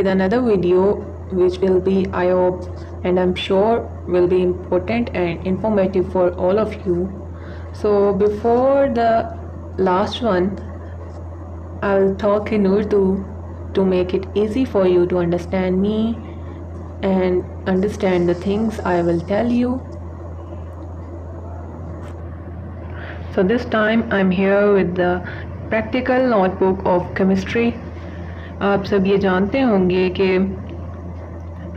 with another video which will be, I hope and I'm sure, will be important and informative for all of you. So before the last one, I'll talk in Urdu to make it easy for you to understand me and understand the things I will tell you. So this time I'm here with the practical notebook of chemistry. आप सब ये जानते होंगे कि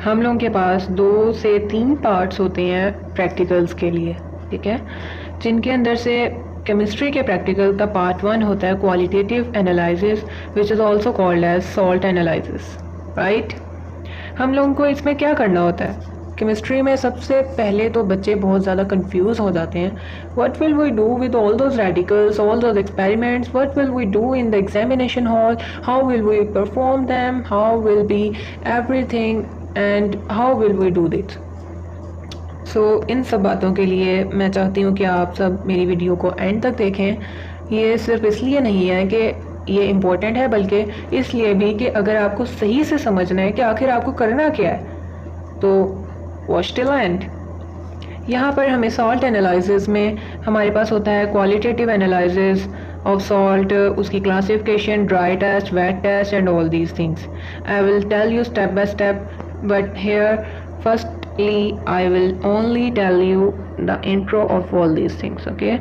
हम लोगों के पास 2 से 3 पार्ट्स होते हैं प्रैक्टिकल्स के लिए, ठीक है, जिनके अंदर से केमिस्ट्री के प्रैक्टिकल का पार्ट 1 होता है qualitative analysis, which is also called as salt analysis, right. हम लोगों को इसमें क्या करना होता है केमिस्ट्री में? सबसे पहले तो बच्चे बहुत ज़्यादा कंफ्यूज हो जाते हैं. What will we do with all those radicals, all those experiments, what will we do in the examination hall, how will we perform them, how will be everything and how will we do that. So इन सब बातों के लिए मैं चाहती हूँ कि आप सब मेरी वीडियो को एंड तक देखें. ये सिर्फ इसलिए नहीं है कि ये इम्पोर्टेंट है, बल्कि इसलिए भी कि अगर आपको सही से समझना है कि आखिर आपको करना क्या है, तो वॉच टिल एंड. यहाँ पर हमें सॉल्ट एनालिसिस में हमारे पास होता है क्वालिटेटिव एनालिसिस ऑफ सॉल्ट, उसकी classification, dry test, wet test and all these things. I will tell you step by step, but here firstly I will only tell you the intro of all these things. Okay,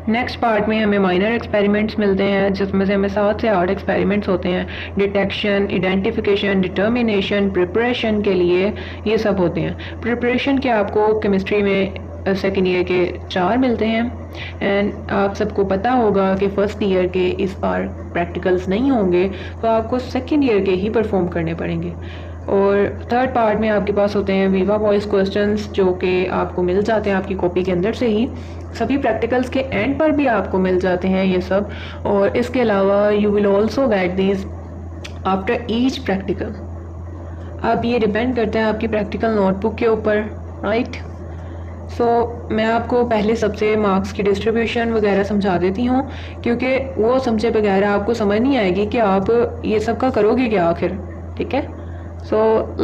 next part में हमें minor experiments मिलते हैं, जिसमें से हमें 7 से 8 experiments होते हैं. डिटेक्शन, आइडेंटिफिकेशन, डिटर्मिनेशन, प्रिपरेशन के लिए ये सब होते हैं. प्रिपरेशन के आपको केमिस्ट्री में सेकेंड ईयर के 4 मिलते हैं. एंड आप सबको पता होगा कि फर्स्ट ईयर के इस बार प्रैक्टिकल्स नहीं होंगे, तो आपको सेकेंड ईयर के ही परफॉर्म करने पड़ेंगे. और थर्ड पार्ट में आपके पास होते हैं विवा वॉइस क्वेश्चंस, जो कि आपको मिल जाते हैं आपकी कॉपी के अंदर से ही. सभी प्रैक्टिकल्स के एंड पर भी आपको मिल जाते हैं ये सब. और इसके अलावा you will also get these after each practical. अब ये डिपेंड करता है आपकी प्रैक्टिकल नोटबुक के ऊपर, राइट. सो मैं आपको पहले सबसे मार्क्स की डिस्ट्रीब्यूशन वगैरह समझा देती हूँ, क्योंकि वो समझे बगैर आपको समझ नहीं आएगी कि आप ये सब का करोगे क्या आखिर, ठीक है. So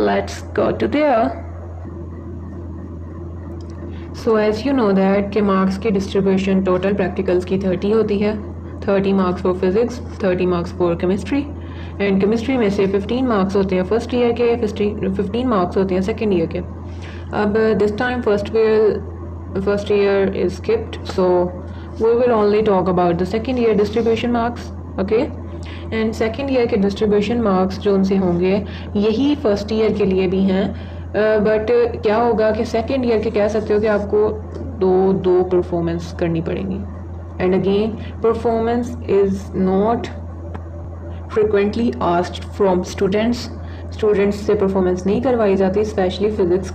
let's go to there. So as you know that कि मार्क्स की डिस्ट्रीब्यूशन टोटल प्रैक्टिकल्स की 30 होती है. 30 marks for physics, 30 marks for chemistry. And chemistry में से 15 मार्क्स होते हैं फर्स्ट ईयर के, 15 मार्क्स होते हैं सेकेंड ईयर के. अब this time first year is skipped, so we will only talk about the second year distribution marks. Okay, and second year के डिस्ट्रीब्यूशन मार्क्स जो उनसे होंगे यही फर्स्ट ईयर के लिए भी हैं. बट क्या होगा कि सेकेंड ईयर के कह सकते हो कि आपको दो परफॉर्मेंस करनी पड़ेंगी. And again performance is not frequently asked from students से परफॉर्मेंस नहीं करवाई जाती, स्पेशली फिज़िक्स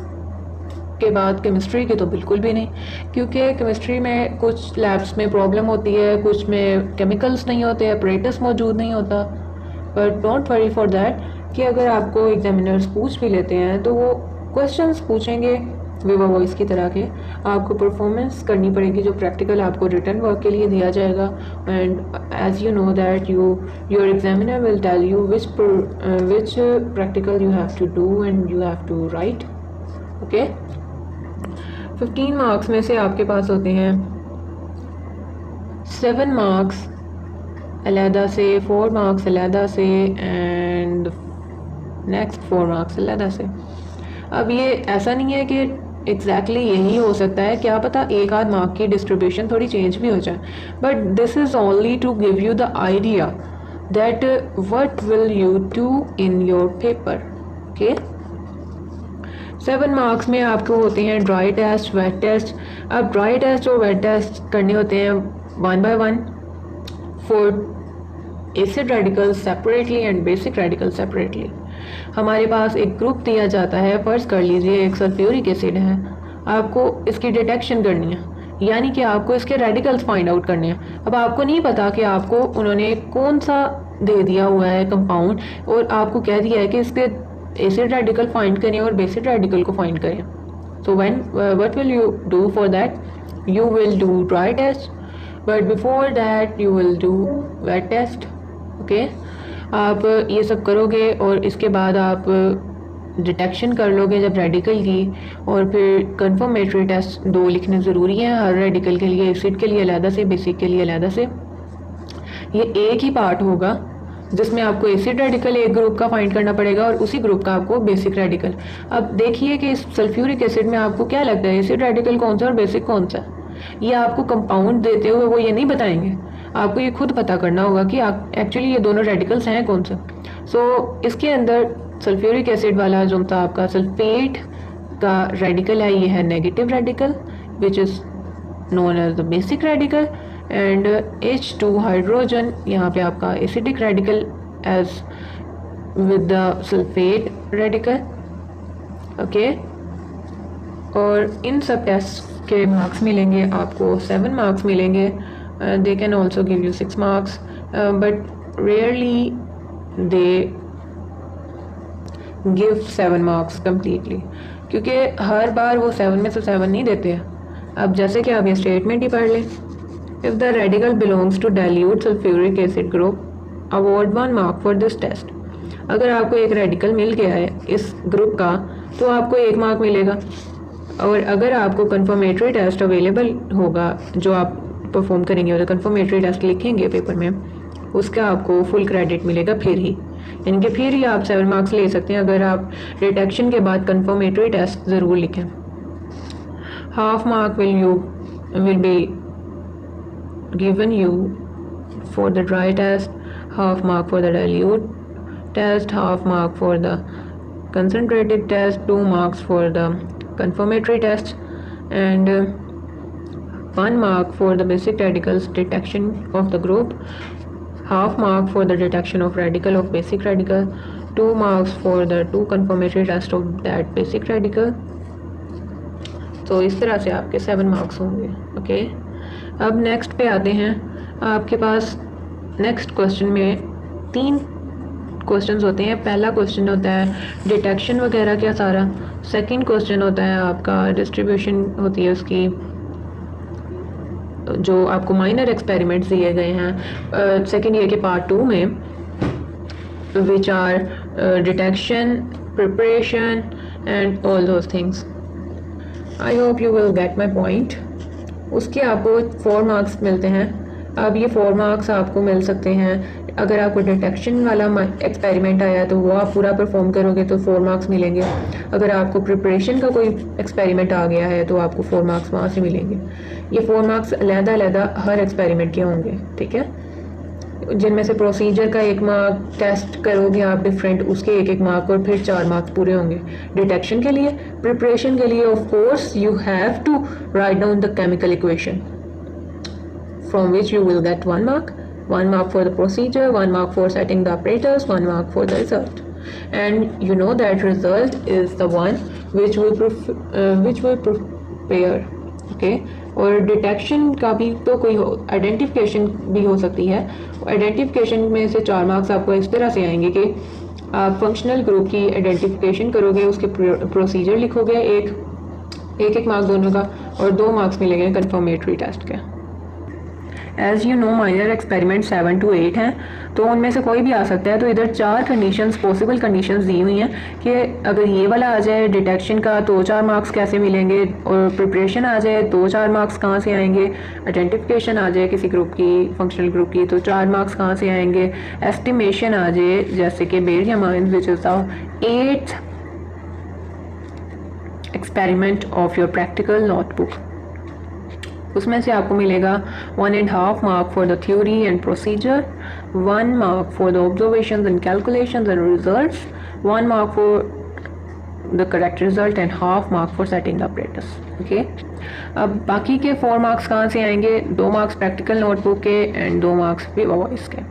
के बाद केमिस्ट्री के तो बिल्कुल भी नहीं, क्योंकि केमिस्ट्री में कुछ लैब्स में प्रॉब्लम होती है, कुछ में केमिकल्स नहीं होते, अपरेटस मौजूद नहीं होता. But don't worry for that कि अगर आपको एग्जामिनर्स पूछ भी लेते हैं तो वो क्वेश्चंस पूछेंगे विवा वॉइस की तरह के. आपको परफॉर्मेंस करनी पड़ेगी जो प्रैक्टिकल आपको रिटर्न वर्क के लिए दिया जाएगा. And as you know that your examiner will tell you which practical you have to do and you have to write. Okay, 15 marks में से आपके पास होते हैं 7 मार्क्स अलहदा से, 4 मार्क्स अलहदा से एंड नेक्स्ट 4 मार्क्स अलहदा से. अब ये ऐसा नहीं है कि एग्जैक्टली यही हो सकता है, क्या पता एक आध मार्क की डिस्ट्रीब्यूशन थोड़ी चेंज भी हो जाए. But this is only to give you the idea that what will you do in your paper. Okay, 7 marks में आपको होते हैं ड्राई टेस्ट, वेट टेस्ट. अब ड्राई टेस्ट और वेट टेस्ट करने होते हैं 1 by 1 for acid radicals separately and basic radical separately. हमारे पास एक ग्रुप दिया जाता है, फ़र्ज़ कर लीजिए एक सल्फ्यूरिक एसिड है, आपको इसकी डिटेक्शन करनी है, यानी कि आपको इसके रेडिकल्स फाइंड आउट करने हैं. अब आपको नहीं पता कि आपको उन्होंने कौन सा दे दिया हुआ है कंपाउंड, और आपको कह दिया है कि इसके एसिड रेडिकल फाइंड करें और बेसिक रेडिकल को फाइंड करें. So what will you do for that? You will do dry test, but before that you will do wet test. Okay, आप ये सब करोगे और इसके बाद आप डिटेक्शन कर लोगे जब रेडिकल की, और फिर कंफर्मेटरी टेस्ट 2 लिखने ज़रूरी है हर रेडिकल के लिए, एसिड के लिए अलहदा से, बेसिक के लिए अलहदा से। ये एक ही पार्ट होगा जिसमें आपको एसिड रेडिकल एक ग्रुप का फाइंड करना पड़ेगा और उसी ग्रुप का आपको बेसिक रेडिकल। अब देखिए कि इस सल्फ्यूरिक एसिड में आपको क्या लगता है, एसिड रेडिकल कौन सा और बेसिक कौन सा? ये आपको कंपाउंड देते हुए वो ये नहीं बताएंगे, आपको ये खुद पता करना होगा कि आप एक्चुअली ये दोनों रेडिकल्स हैं कौन सा। सो इसके अंदर सल्फ्यूरिक एसिड वाला जो था आपका सल्फेट का रेडिकल है, ये है negative radical which is known as the basic radical, and H2 hydrogen यहाँ पे आपका acidic radical as with the sulphate radical. Okay, और इन सब टेस्ट के मार्क्स मिलेंगे आपको 7 मार्क्स मिलेंगे। They can also give you 6 marks but rarely they give 7 marks completely, क्योंकि हर बार वो 7 में से 7 नहीं देते हैं। अब जैसे कि आप ये स्टेटमेंट ही पढ़ लें, if the radical belongs to dilute sulphuric acid group award 1 mark for this test. अगर आपको एक रेडिकल मिल गया है इस ग्रुप का तो आपको 1 मार्क मिलेगा, और अगर आपको कन्फर्मेटरी टेस्ट अवेलेबल होगा जो आप परफॉर्म करेंगे और कन्फर्मेटरी टेस्ट लिखेंगे पेपर में, उसका आपको फुल क्रेडिट मिलेगा फिर ही, यानी कि फिर ही आप 7 मार्क्स ले सकते हैं अगर आप डिटेक्शन के बाद कन्फर्मेटरी टेस्ट ज़रूर लिखें। Half mark will be given you for the dry test, half mark for the dilute test, half mark for the concentrated test, 2 marks for the confirmatory test, and 1 mark for the basic radicals detection of the group, half mark for the detection of radical of basic radical, 2 marks for the 2 confirmatory test of that basic radical। तो इस तरह से आपके 7 marks होंगे। Okay, अब next पे आते हैं। आपके पास नेक्स्ट क्वेश्चन में 3 क्वेश्चंस होते हैं। पहला क्वेश्चन होता है डिटेक्शन वगैरह का सारा, सेकंड क्वेश्चन होता है आपका डिस्ट्रीब्यूशन होती है उसकी, जो आपको माइनर एक्सपेरिमेंट्स दिए गए हैं सेकेंड ईयर के पार्ट 2 में, which are detection, preparation and all those things. I hope you will get my point. उसके आपको 4 मार्क्स मिलते हैं। अब ये 4 मार्क्स आपको मिल सकते हैं अगर आपको डिटेक्शन वाला एक्सपेरिमेंट आया तो वो आप पूरा परफॉर्म करोगे तो 4 मार्क्स मिलेंगे। अगर आपको प्रिपरेशन का कोई एक्सपेरिमेंट आ गया है तो आपको 4 मार्क्स वहाँ से मिलेंगे। ये 4 मार्क्स अलग-अलग हर एक्सपेरिमेंट के होंगे, ठीक है, जिनमें से प्रोसीजर का 1 मार्क, टेस्ट करोगे आप डिफरेंट, उसके 1-1 मार्क, और फिर 4 मार्क्स पूरे होंगे डिटेक्शन के लिए। प्रिपरेशन के लिए of course you have to write down the chemical equation from which you will get 1 mark, 1 mark for the procedure, 1 mark for setting the apparatus, 1 mark for the result, and you know that result is the one which will prepare, okay। और detection का भी तो कोई identification भी हो सकती है। Identification में से 4 मार्क्स आपको इस तरह से आएंगे कि आप फंक्शनल ग्रुप की आइडेंटिफिकेशन करोगे, उसके प्रोसीजर लिखोगे, एक मार्क दोनों का, और 2 मार्क्स मिलेंगे कंफर्मेटरी टेस्ट के। As you know minor experiment 7 to 8 हैं, तो उनमें से कोई भी आ सकता है। तो इधर 4 कंडीशंस, पॉसिबल कंडीशंस दी हुई हैं कि अगर ये वाला आ जाए डिटेक्शन का तो 4 मार्क्स कैसे मिलेंगे, और प्रिपरेशन आ जाए तो 4 मार्क्स कहाँ से आएंगे, आइडेंटिफिकेशन आ जाए किसी ग्रुप की, फंक्शनल ग्रुप की, तो 4 मार्क्स कहाँ से आएंगे, एस्टिमेशन आ जाए जैसे कि बेरियमाइन which is the 8th experiment of your practical notebook, उसमें से आपको मिलेगा 1.5 mark for the theory and procedure, 1 mark for the observations and calculations and results, 1 mark for the correct result and half mark for setting the apparatus, okay. अब बाकी के 4 marks कहाँ से आएंगे, 2 मार्क्स प्रैक्टिकल नोटबुक के and 2 marks viva voce के।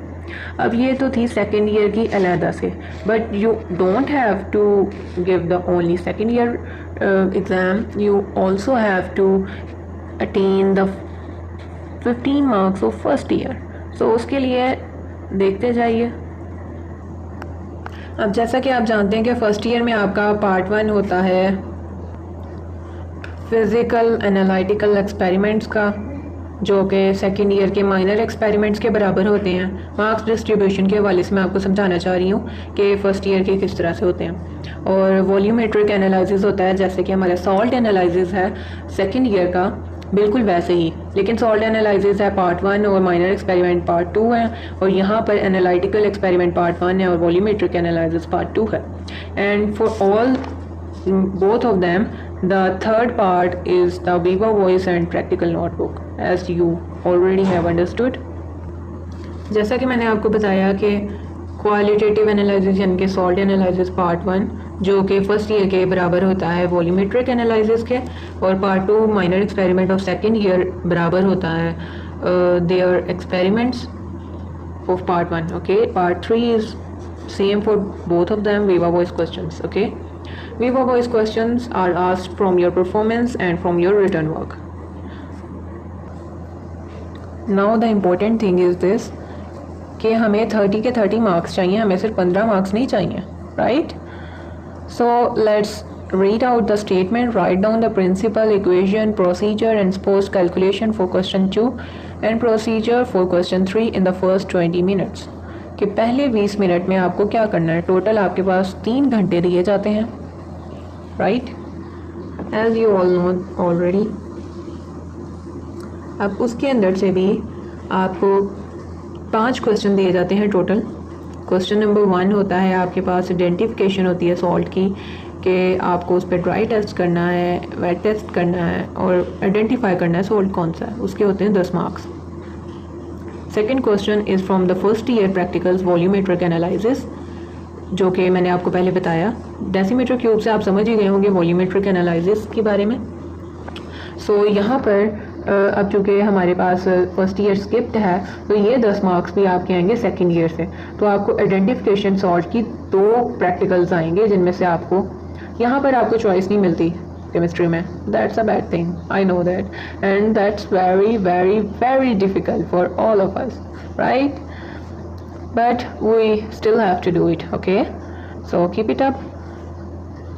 अब ये तो थी सेकेंड ईयर की अलहदा से, but you don't have to give the only second year exam, you also have to attain the 15 marks of first year। so उसके लिए देखते जाइए। अब जैसा कि आप जानते हैं कि फर्स्ट ईयर में आपका पार्ट 1 होता है फिज़िकल एनालिटिकल एक्सपेरिमेंट्स का, जो कि सेकेंड ईयर के माइनर एक्सपेरिमेंट्स के बराबर होते हैं। मार्क्स डिस्ट्रीब्यूशन के हवाले से मैं आपको समझाना चाह रही हूँ कि फ़र्स्ट ईयर के किस तरह से होते हैं। और वॉल्यूमेट्रिक एनालिसिस होता है, जैसे कि हमारा सॉल्ट एनालिसिस है सेकेंड ईयर का, बिल्कुल वैसे ही, लेकिन सॉल्ट एनालिसिस है पार्ट 1 और माइनर एक्सपेरिमेंट पार्ट 2 है, और यहाँ पर एनालिटिकल एक्सपेरिमेंट पार्ट 1 है और वॉल्यूमेट्रिक एनालिसिस पार्ट 2 है। And for all both of them the third part is the Viva Voice and practical notebook, as you already have understood। जैसा कि मैंने आपको बताया कि क्वालिटेटिव एनालिसिस यानी कि सॉल्ट एनालिसिस पार्ट 1 जो कि फर्स्ट ईयर के बराबर होता है वॉल्यूमेट्रिक एनालिसिस के, और part 2 minor experiment of second year बराबर होता है their experiments of part 1। Okay, part 3 is same for both of them, Viva Voice questions। Okay, Viva Voice questions are asked from your performance and from your written work। Now the important thing is this कि हमें 30 के 30 marks चाहिए, हमें सिर्फ 15 marks नहीं चाहिए, right? So let's read out the statement, write down the principal, equation, procedure and suppose calculation for question 2 and procedure for question 3 in the first 20 minutes। कि पहले 20 मिनट में आपको क्या करना है। टोटल आपके पास 3 घंटे दिए जाते हैं, right, as you all know already. अब उसके अंदर से भी आपको 5 क्वेश्चन दिए जाते हैं टोटल। क्वेश्चन नंबर 1 होता है आपके पास आइडेंटिफिकेशन होती है सॉल्ट की, कि आपको उस पर ड्राई टेस्ट करना है, वेट टेस्ट करना है और आइडेंटिफाई करना है सॉल्ट कौन सा है। उसके होते हैं 10 marks. Second question is from the first year practicals volumetric analysis, जो कि मैंने आपको पहले बताया। डेसीमीटर क्यूब से आप समझ ही गए होंगे वॉल्यूमेट्रिक एनालिसिस के बारे में। सो यहाँ पर अब चूँकि हमारे पास फर्स्ट ईयर स्किप्ड है, तो ये 10 मार्क्स भी आपके आएंगे सेकेंड ईयर से। तो आपको आइडेंटिफिकेशन सॉल्ट की 2 प्रैक्टिकल्स आएंगे, जिनमें से आपको यहाँ पर आपको चॉइस नहीं मिलती केमिस्ट्री में। That's a bad thing, I know that, and that's very very very difficult for all of us, right? But we still have to do it, okay? So keep it up।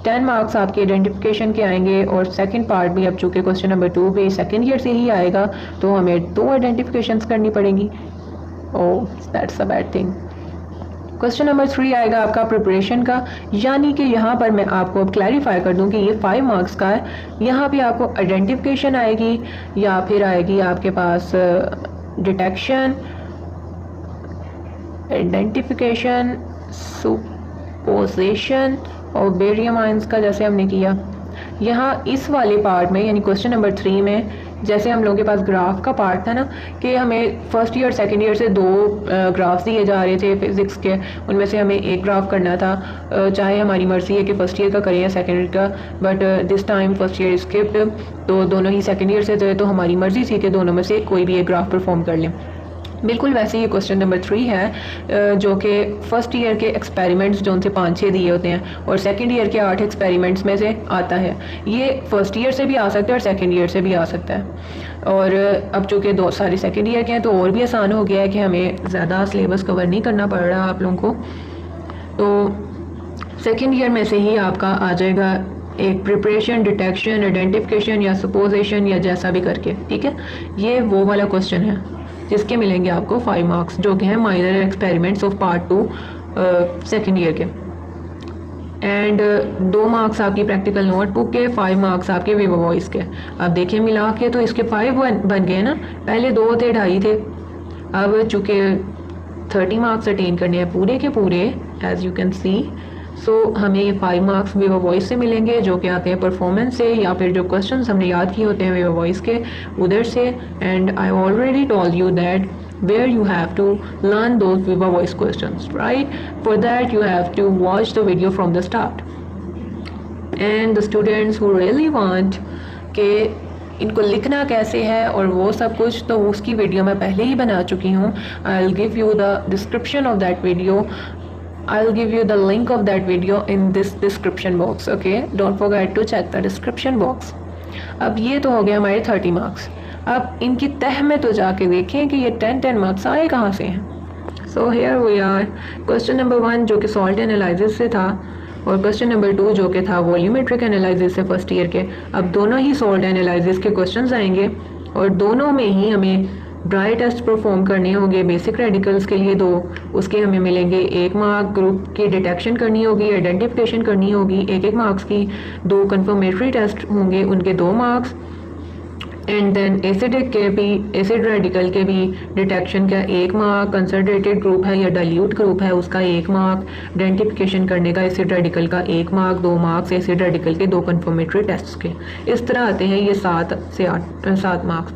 10 marks आपके identification के आएंगे, और second part भी अब चूँकि question number 2 भी second year से ही आएगा, तो हमें 2 आइडेंटिफिकेशंस करनी पड़ेंगी। Oh, that's a bad thing. Question number 3 आएगा आपका प्रिपरेशन का, यानी कि यहाँ पर मैं आपको अब क्लैरिफाई कर दूँ कि ये 5 मार्क्स का है। यहाँ पे आपको आइडेंटिफिकेशन आएगी, या फिर आएगी आपके पास डिटेक्शन, आइडेंटिफिकेशन, सुपोजिशन और बेरियम आयंस का, जैसे हमने किया यहाँ इस वाले पार्ट में, यानी क्वेश्चन नंबर 3 में। जैसे हम लोगों के पास ग्राफ का पार्ट था ना, कि हमें फर्स्ट ईयर सेकेंड ईयर से 2 ग्राफ्स दिए जा रहे थे फिज़िक्स के, उनमें से हमें एक ग्राफ करना था, चाहे हमारी मर्ज़ी है कि फ़र्स्ट ईयर का करें या सेकेंड ईयर का। But this time first year skipped, तो दोनों ही सेकेंड ईयर से थे, तो हमारी मर्ज़ी थी कि दोनों में से कोई भी एक ग्राफ परफॉर्म कर लें। बिल्कुल वैसे ही क्वेश्चन नंबर 3 है, जो कि फर्स्ट ईयर के एक्सपेरिमेंट्स जो उनसे 5-6 दिए होते हैं, और सेकंड ईयर के 8 एक्सपेरिमेंट्स में से आता है। ये फर्स्ट ईयर से भी आ सकता है और सेकंड ईयर से भी आ सकता है। और अब चूँकि 2 सारे सेकंड ईयर के हैं, तो और भी आसान हो गया है कि हमें ज़्यादा सिलेबस कवर नहीं करना पड़ रहा आप लोगों को। तो सेकेंड ईयर में से ही आपका आ जाएगा एक प्रिपरेशन, डिटेक्शन, आइडेंटिफिकेशन या सपोजिशन, या जैसा भी करके, ठीक है। ये वो वाला क्वेश्चन है जिसके मिलेंगे आपको 5 मार्क्स, जो कि हैं minor experiments of part 2 second year के। एंड 2 मार्क्स आपकी प्रैक्टिकल नोटबुक के, 5 मार्क्स आपके विवा वॉइस के। अब देखिए मिला के तो इसके 5 बन गए ना, पहले 2 थे, 2.5 थे। अब चूँकि 30 मार्क्स अटेन करने हैं पूरे के पूरे, एज यू कैन सी, सो हमें ये 5 मार्क्स विवा वॉइस से मिलेंगे, जो कि आते हैं परफॉर्मेंस से, या फिर जो क्वेश्चंस हमने याद किए होते हैं विवा वॉइस के उधर से। And I already told you that where you have to learn those Viva Voice questions, right? For that you have to watch the video from the start। And the students who really want कि इनको लिखना कैसे है और वो सब कुछ, तो उसकी वीडियो मैं पहले ही बना चुकी हूँ। I'll give you the description of that video, I'll give you the link of that video in this description box, okay? Don't forget to check the description box। अब ये तो हो गया हमारे 30 मार्क्स। अब इनकी तह में तो जाके देखें कि ये 10 मार्क्स आए कहाँ से हैं। So here we are, question number 1 जो कि सॉल्ट एनालिसिस से था, और क्वेश्चन नंबर 2 जो कि था वॉल्यूमेट्रिक एनालिसिस से फर्स्ट ईयर के। अब दोनों ही सॉल्ट एनालिसिस के क्वेश्चंस आएंगे, और दोनों में ही हमें ड्राई टेस्ट परफॉर्म करने होंगे। बेसिक रेडिकल्स के लिए 2, उसके हमें मिलेंगे 1 मार्क। ग्रुप की डिटेक्शन करनी होगी, आइडेंटिफिकेशन करनी होगी 1-1 मार्क्स की। 2 कंफर्मेटरी टेस्ट होंगे, उनके 2 marks. And then acid radical के भी डिटेक्शन का 1 मार्क, कंसनट्रेटेड ग्रुप है या डाइल्यूट ग्रुप है उसका 1 मार्क, आइडेंटिफिकेशन करने का एसिड रेडिकल का 1 मार्क, 2 मार्क्स एसिड रेडिकल के 2 कंफर्मेटरी टेस्ट्स के। इस तरह आते हैं ये 7 से 7 मार्क्स,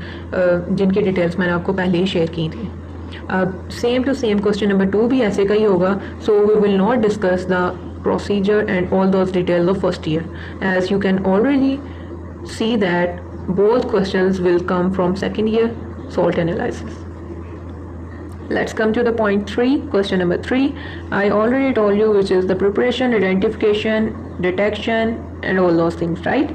जिनकी डिटेल्स मैंने आपको पहले ही शेयर की थी। अब same to same question number 2 भी ऐसे का ही होगा। So we will not discuss the procedure and all those details of first year, as you can already see that both questions will come from second year salt analysis. Let's come to the point 3, question number 3. I already told you which is the preparation, identification, detection and all those things, right?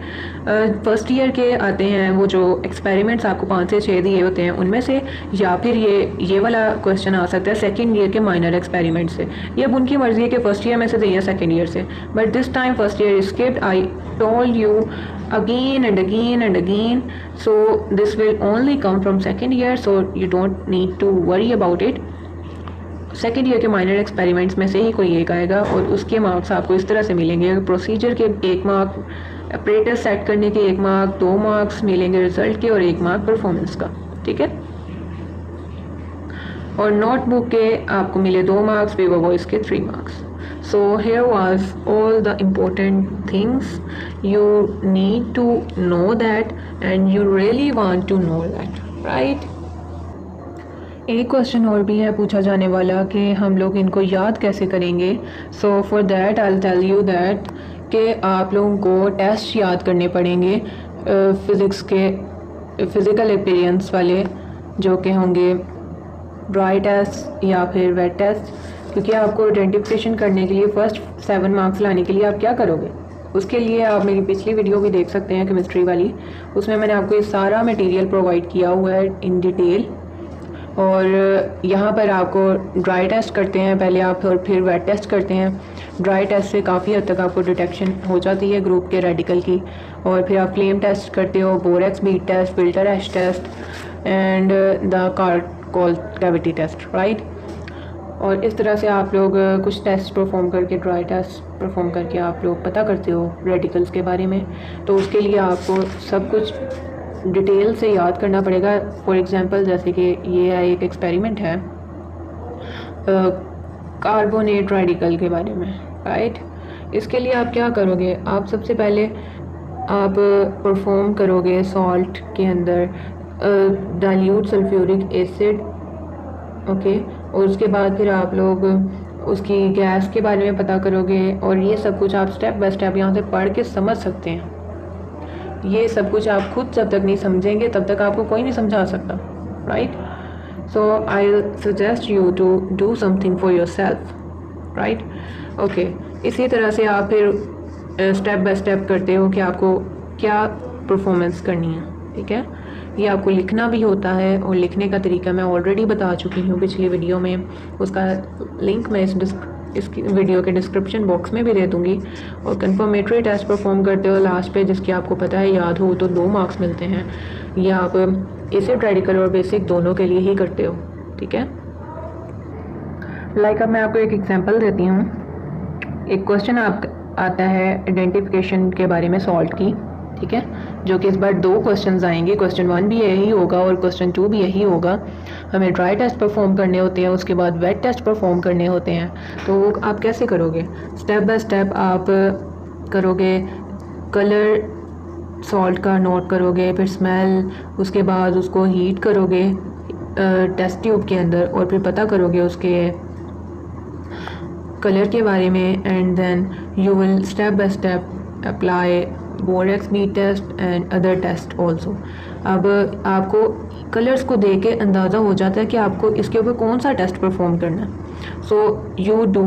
First year के आते हैं वो जो experiments आपको 5 से 6 दिए होते हैं उनमें से, या फिर ये वाला क्वेश्चन आ सकता है सेकेंड ईयर के माइनर एक्सपेरिमेंट से। ये अब उनकी मर्जी है कि फर्स्ट ईयर में से दें या सेकेंड ईयर से, but this time first year skipped. I told you again and again and again, so this will only come from second year, so you don't need to worry about it. Second year के minor experiments में से ही कोई एक आएगा और उसके marks आपको इस तरह से मिलेंगे। प्रोसीजर के 1 मार्क, ऑपरेटर सेट करने के 1 मार्क, 2 मार्क्स मिलेंगे रिजल्ट के और 1 मार्क परफॉर्मेंस का, ठीक है। और नोटबुक के आपको मिले 2 मार्क्स, पेपर वॉइस के 3 marks. So here was all the important things you need to know that and you really want to know that, right? एक क्वेश्चन और भी है पूछा जाने वाला कि हम लोग इनको याद कैसे करेंगे। So for that I'll tell you that कि आप लोगों को टेस्ट याद करने पड़ेंगे फिज़िक्स के, फिज़िकल एक्सपीरियंस वाले, जो कि होंगे ड्राई टेस्ट या फिर वेट टेस्ट। क्योंकि आपको आइडेंटिफिकेशन करने के लिए फर्स्ट 7 मार्क्स लाने के लिए आप क्या करोगे, उसके लिए आप मेरी पिछली वीडियो भी देख सकते हैं केमिस्ट्री वाली, उसमें मैंने आपको ये सारा मटेरियल प्रोवाइड किया हुआ है इन डिटेल। और यहाँ पर आपको ड्राई टेस्ट करते हैं पहले आप और फिर वेट टेस्ट करते हैं। ड्राई टेस्ट से काफ़ी हद तक आपको डिटेक्शन हो जाती है ग्रुप के रेडिकल की, और फिर आप फ्लेम टेस्ट करते हो, borax bead test, filter ash test and the coal cavity test, right. और इस तरह से आप लोग कुछ टेस्ट परफॉर्म करके, ड्राई टेस्ट परफॉर्म करके आप लोग पता करते हो रेडिकल्स के बारे में। तो उसके लिए आपको सब कुछ डिटेल से याद करना पड़ेगा। फॉर एग्जांपल जैसे कि ये है एक एक्सपेरिमेंट है कार्बोनेट रेडिकल के बारे में, राइट। इसके लिए आप क्या करोगे, आप सबसे पहले आप परफॉर्म करोगे सॉल्ट के अंदर डाइल्यूट सल्फ्यूरिक एसिड, ओके। और उसके बाद फिर आप लोग उसकी गैस के बारे में पता करोगे, और ये सब कुछ आप स्टेप बाय स्टेप यहाँ से पढ़ के समझ सकते हैं। ये सब कुछ आप खुद जब तक नहीं समझेंगे तब तक आपको कोई नहीं समझा सकता, right. So I suggest you to do something for yourself, right, okay. इसी तरह से आप फिर स्टेप बाय स्टेप करते हो कि आपको क्या परफॉर्मेंस करनी है, ठीक है। ये आपको लिखना भी होता है, और लिखने का तरीका मैं ऑलरेडी बता चुकी हूँ पिछली वीडियो में, उसका लिंक मैं इस वीडियो के डिस्क्रिप्शन बॉक्स में भी दे दूँगी। और कंफर्मेटरी टेस्ट परफॉर्म करते हो लास्ट पे, जिसकी आपको पता है याद हो तो 2 मार्क्स मिलते हैं। ये आप एसिड रेडिकल और बेसिक दोनों के लिए ही करते हो, ठीक है। लाइक अब मैं आपको एक एग्जांपल देती हूँ। एक क्वेश्चन आता है आइडेंटिफिकेशन के बारे में सॉल्ट की, ठीक है, जो कि इस बार 2 क्वेश्चंस आएंगे। क्वेश्चन 1 भी यही होगा और क्वेश्चन 2 भी यही होगा। हमें ड्राई टेस्ट परफॉर्म करने होते हैं, उसके बाद वेट टेस्ट परफॉर्म करने होते हैं। तो वो आप कैसे करोगे, स्टेप बाय स्टेप आप करोगे। कलर सॉल्ट का नोट करोगे, फिर स्मेल, उसके बाद उसको हीट करोगे टेस्ट ट्यूब के अंदर, और फिर पता करोगे उसके कलर के बारे में। And then you will step by step apply borax bead test and other test also. अब आपको कलर्स को देख के अंदाज़ा हो जाता है कि आपको इसके ऊपर कौन सा टेस्ट परफॉर्म करना है। So you do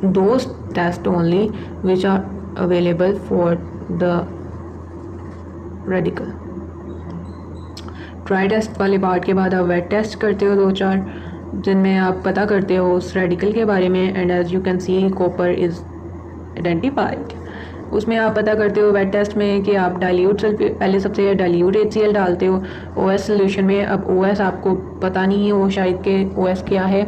those test only which are available for the radical. Dry test वाले पार्ट के बाद आप वेट टेस्ट करते हो 2-4, जिनमें आप पता करते हो उस रेडिकल के बारे में। And as you can see copper is identified उसमें आप पता करते हो वेट टेस्ट में कि आप डाइल्यूट पहले सबसे डाइल्यूट HCl डालते हो OS सोल्यूशन में। अब OS आपको पता नहीं हो शायद कि OS क्या है।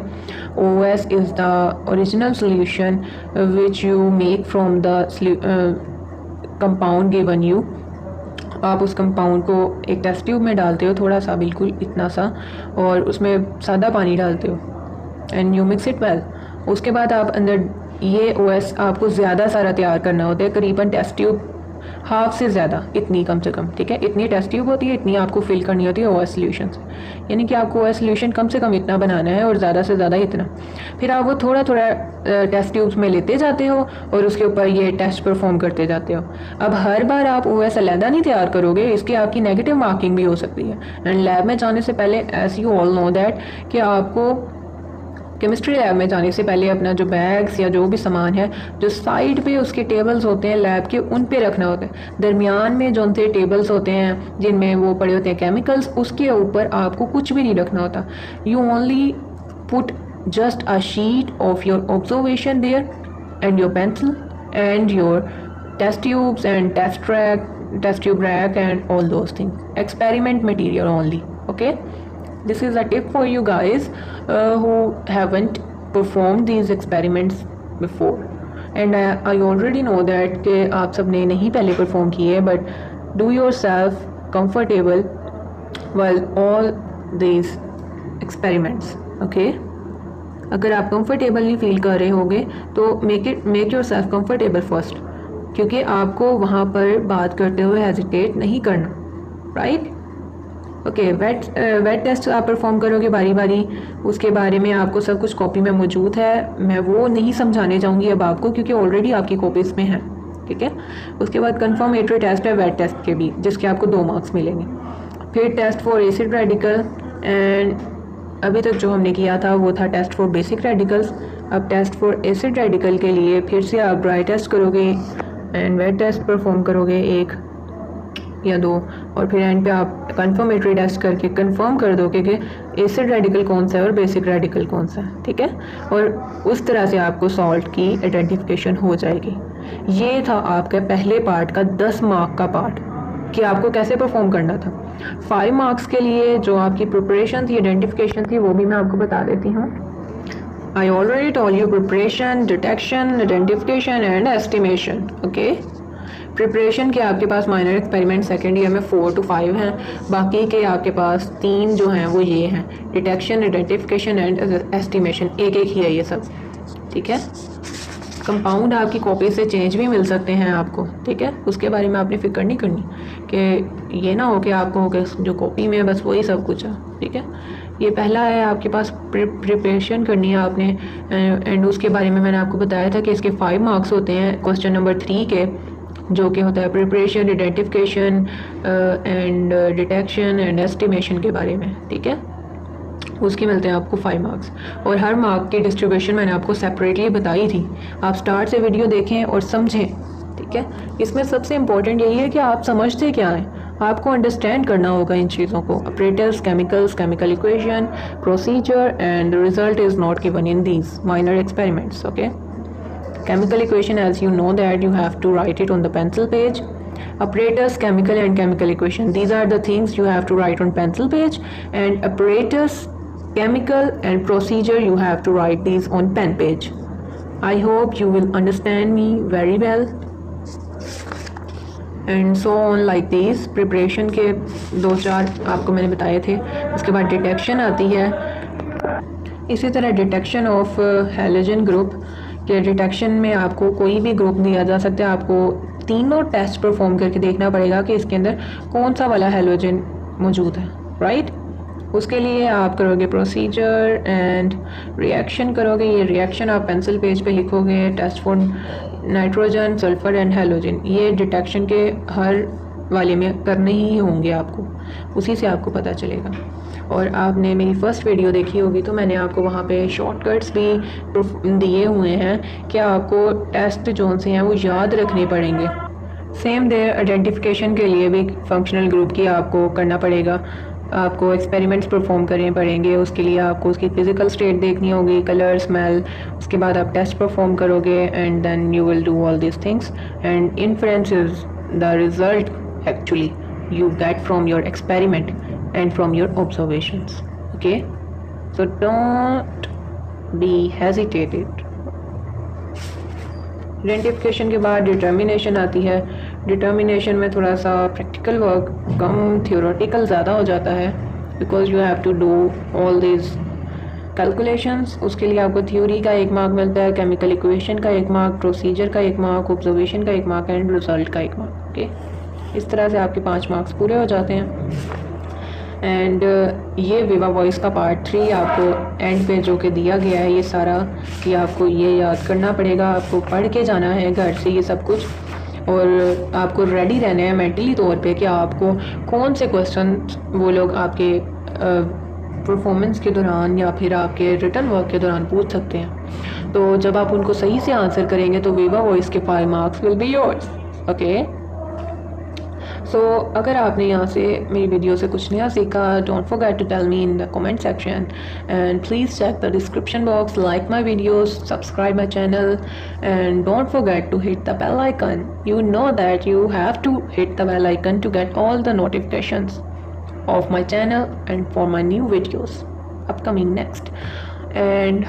OS is the original solution which you make from the compound given you. आप उस कंपाउंड को एक टेस्ट ट्यूब में डालते हो, थोड़ा सा, बिल्कुल इतना सा, और उसमें सादा पानी डालते हो and you mix it well. उसके बाद आप अंदर ये OS आपको ज़्यादा सारा तैयार करना होता है, करीबन टेस्ट ट्यूब हाफ से ज़्यादा, इतनी कम से कम, ठीक है, इतनी टेस्ट ट्यूब होती है, इतनी आपको फिल करनी होती है OS सोल्यूशन से। यानी कि आपको OS सोल्यूशन कम से कम इतना बनाना है और ज़्यादा से ज़्यादा इतना। फिर आप वो थोड़ा थोड़ा टेस्ट ट्यूब्स में लेते जाते हो और उसके ऊपर ये टेस्ट परफॉर्म करते जाते हो। अब हर बार आप OS अलहदा नहीं तैयार करोगे, इसकी आपकी नेगेटिव मार्किंग भी हो सकती है। एंड लैब में जाने से पहले, as you all know that, कि आपको केमिस्ट्री लैब में जाने से पहले अपना जो बैग्स या जो भी सामान है, जो साइड पे उसके टेबल्स होते हैं लैब के, उन पे रखना होता है। दरमियान में जो उनसे टेबल्स होते हैं जिनमें वो पड़े होते हैं केमिकल्स, उसके ऊपर आपको कुछ भी नहीं रखना होता। You only put just a sheet of your observation there and your pencil and your test tubes and test tube rack and all those things, experiment material only, okay. This is a tip for you guys who haven't performed these experiments before, and I already know that कि आप सब ने नहीं पहले perform किए, but do yourself comfortable while all these experiments, okay? अगर आप comfortable नहीं फील कर रहे होगे तो make yourself comfortable first, क्योंकि आपको वहाँ पर बात करते हुए हेजिटेट नहीं करना, राइट? ओके, वेट टेस्ट आप परफॉर्म करोगे बारी बारी, उसके बारे में आपको सब कुछ कॉपी में मौजूद है। मैं वो नहीं समझाने जाऊंगी अब आपको, क्योंकि ऑलरेडी आपकी कॉपीज़ में है, ठीक है। उसके बाद कंफर्मेटरी टेस्ट है वेट टेस्ट के भी, जिसके आपको 2 मार्क्स मिलेंगे। फिर test for acid radical, and अभी तक जो हमने किया था वो था टेस्ट फॉर बेसिक रेडिकल्स। अब टेस्ट फॉर एसिड रेडिकल के लिए फिर से आप ड्राई टेस्ट करोगे एंड वेट टेस्ट परफॉर्म करोगे 1 या 2, और फिर एंड पे आप कंफर्मेटरी टेस्ट करके कंफर्म कर दोगे कि एसिड रेडिकल कौन सा है और बेसिक रेडिकल कौन सा है, ठीक है। और उस तरह से आपको सॉल्ट की आइडेंटिफिकेशन हो जाएगी। ये था आपके पहले पार्ट का 10 मार्क का पार्ट कि आपको कैसे परफॉर्म करना था। 5 मार्क्स के लिए जो आपकी प्रिपरेशन थी, आइडेंटिफिकेशन थी, वो भी मैं आपको बता देती हूँ। I already told you preparation, detection, identification and estimation, okay. Preparation के आपके पास माइनर एक्सपेरिमेंट सेकेंड ईयर में 4 to 5 हैं, बाकी के आपके पास 3 जो हैं वो ये हैं, डिटेक्शन, आइडेंटिफिकेशन एंड एस्टिमेशन, एक एक ही है ये सब, ठीक है। कंपाउंड आपकी कॉपी से चेंज भी मिल सकते हैं आपको, ठीक है। उसके बारे में आपने फिक्र नहीं करनी कि ये ना हो कि आपको जो कॉपी में बस वही सब कुछ है, ठीक है। ये पहला है, आपके पास प्रिपरेशन करनी है आपने, एंड उसके बारे में मैंने आपको बताया था कि इसके 5 मार्क्स होते हैं क्वेश्चन नंबर 3 के, जो कि होता है preparation, identification and detection and estimation के बारे में, ठीक है। उसके मिलते हैं आपको 5 मार्क्स, और हर मार्क की डिस्ट्रीब्यूशन मैंने आपको सेपरेटली बताई थी। आप स्टार्ट से वीडियो देखें और समझें, ठीक है। इसमें सबसे इम्पोर्टेंट यही है कि आप समझते क्या हैं, आपको अंडरस्टैंड करना होगा इन चीज़ों को। Operators, chemicals, chemical equation, procedure and the result is not given in these minor experiments, okay. Chemical equation, as you know that you have to write it on the pencil page. Apparatus, chemical and chemical equation, these are the things you have to write on pencil page, and apparatus, chemical and procedure, you have to write these on pen page. I hope you will understand me very well, and so on like these. Preparation के 2-4 आपको मैंने बताए थे। उसके बाद detection आती है, इसी तरह डिटेक्शन ऑफ हैलोजन ग्रुप के डिटेक्शन में आपको कोई भी ग्रुप दिया जा सकता है, आपको तीनों टेस्ट परफॉर्म करके देखना पड़ेगा कि इसके अंदर कौन सा वाला हैलोजन मौजूद है, राइट। उसके लिए आप करोगे प्रोसीजर एंड रिएक्शन करोगे। ये रिएक्शन आप पेंसिल पेज पे लिखोगे, test for nitrogen, sulphur and halogen. ये डिटेक्शन के हर वाले में करने ही होंगे आपको, उसी से आपको पता चलेगा। और आपने मेरी फर्स्ट वीडियो देखी होगी तो मैंने आपको वहाँ पे शॉर्टकट्स भी दिए हुए हैं कि आपको टेस्ट जो से हैं वो याद रखने पड़ेंगे। सेम देयर आइडेंटिफिकेशन के लिए भी फंक्शनल ग्रुप की आपको करना पड़ेगा। आपको एक्सपेरिमेंट्स परफॉर्म करने पड़ेंगे। उसके लिए आपको उसकी फिज़िकल स्टेट देखनी होगी, कलर, स्मेल। उसके बाद आप टेस्ट परफॉर्म करोगे and then you will do all this things and inference is the result actually you get from your experiment and from your observations. Okay, so don't be hesitated. Identification के बाद determination आती है। Determination में थोड़ा सा practical work कम, theoretical ज़्यादा हो जाता है, because you have to do all this calculations. उसके लिए आपको थ्योरी का 1 मार्क मिलता है, केमिकल इक्वेशन का 1 मार्क, प्रोसीजर का 1 मार्क, ऑब्जर्वेशन का 1 मार्क एंड रिजल्ट का 1 मार्क। ओके, इस तरह से आपके 5 मार्क्स पूरे हो जाते हैं। एंड ये विवा वॉइस का पार्ट 3 आपको एंड पे जो कि दिया गया है ये सारा, कि आपको ये याद करना पड़ेगा, आपको पढ़ के जाना है घर से ये सब कुछ, और आपको रेडी रहना है मेंटली तौर पे कि आपको कौन से क्वेश्चन वो लोग आपके परफॉर्मेंस के दौरान या फिर आपके रिटर्न वर्क के दौरान पूछ सकते हैं। तो जब आप उनको सही से आंसर करेंगे तो विवा वॉइस के 5 marks will be yours. Okay, so अगर आपने यहाँ से मेरी वीडियो से कुछ नया सीखा, don't forget to tell me in the comment section and please check the description box, like my videos, subscribe my channel and don't forget to hit the bell icon. You know that you have to hit the bell icon to get all the notifications of my channel and for my new videos upcoming next, and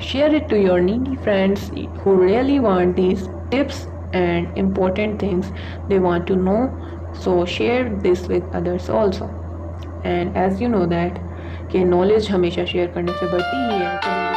share it to your needy friends who really want these tips and important things they want to know. So share this with others also, and as you know that कि knowledge हमेशा share करने से बढ़ती ही है।